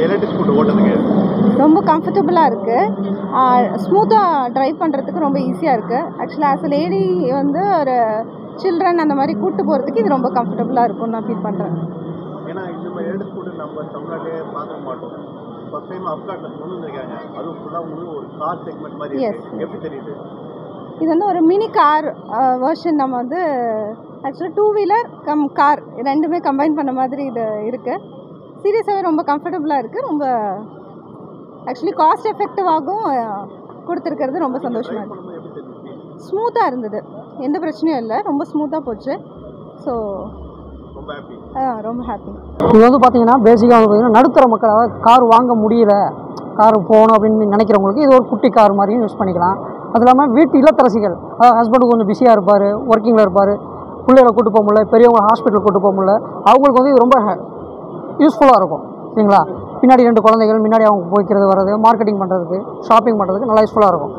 Electric scooter ஓட்டுறதுக்கு? ரொம்ப கம்ஃபர்டபுளாக இருக்குது. ஸ்மூத்தாக ட்ரைவ் பண்ணுறதுக்கு ரொம்ப ஈஸியாக இருக்குது. ஆக்சுவலாக ஆஸ் அ லேடி வந்து ஒரு சில்ட்ரன் அந்த மாதிரி கூப்பிட்டு போகிறதுக்கு இது ரொம்ப கம்ஃபர்டபுளாக இருக்கும்னு நான் ஃபீல் பண்ணுறேன். ஏன்னா இந்த மாதிரி எலக்ட்ரிக் ஸ்கூட்டர் நம்ம தமிழ்நாட்டிலே பார்க்க மாட்டோம். ஃபர்ஸ்ட் டைம் அப்காட்டில் கொண்டு வந்திருக்காங்க. அதுவும் ஃபுல்லாக உங்களுக்கு ஒரு கார் செக்மெண்ட் மாதிரி இருக்குது. எப்படி தெரியுது? இது வந்து ஒரு மினி கார் வெர்ஷன். நம்ம வந்து ஆக்சுவலாக 2 வீலர் கம் கார் ரெண்டுமே கம்பைன் பண்ண மாதிரி இது இருக்குது. சீரியஸாகவே ரொம்ப கம்ஃபர்டபுளாக இருக்குது. ரொம்ப ஆக்சுவலி காஸ்ட் எஃபெக்டிவாகவும் கொடுத்துருக்கிறது ரொம்ப சந்தோஷமாக இருக்குது. ஸ்மூத்தாக இருந்தது, எந்த பிரச்சனையும் இல்லை, ரொம்ப ஸ்மூத்தாக போச்சு. ஸோ ரொம்ப ஹாப்பி. இது வந்து பார்த்தீங்கன்னா பேசிக்காக வந்து பார்த்தீங்கன்னா நடுத்தர மக்கள், அதாவது கார் வாங்க முடியல, கார் போகணும் அப்படின்னு நினைக்கிறவங்களுக்கு இது ஒரு குட்டி கார் மாதிரியும் யூஸ் பண்ணிக்கலாம். அது இல்லாமல் வீட்டு இல்லத்தரசிகள், அதாவது ஹஸ்பண்டு கொஞ்சம் பிஸியாக இருப்பார், ஒர்க்கிங்கில் இருப்பார், பிள்ளைகளை கூட்டு போக முடியல, பெரியவங்க ஹாஸ்பிட்டல் கூட்டு போக முடியல, அவங்களுக்கு வந்து இது ரொம்ப யூஸ்ஃபுல்லாக இருக்கும். சரிங்களா? பின்னாடி 2 குழந்தைகள் முன்னாடி அவங்க போய்க்கிறது வர்றது, மார்க்கெட்டிங் பண்ணுறதுக்கு, ஷாப்பிங் பண்ணுறதுக்கு நல்லா யூஸ்ஃபுல்லாக இருக்கும்.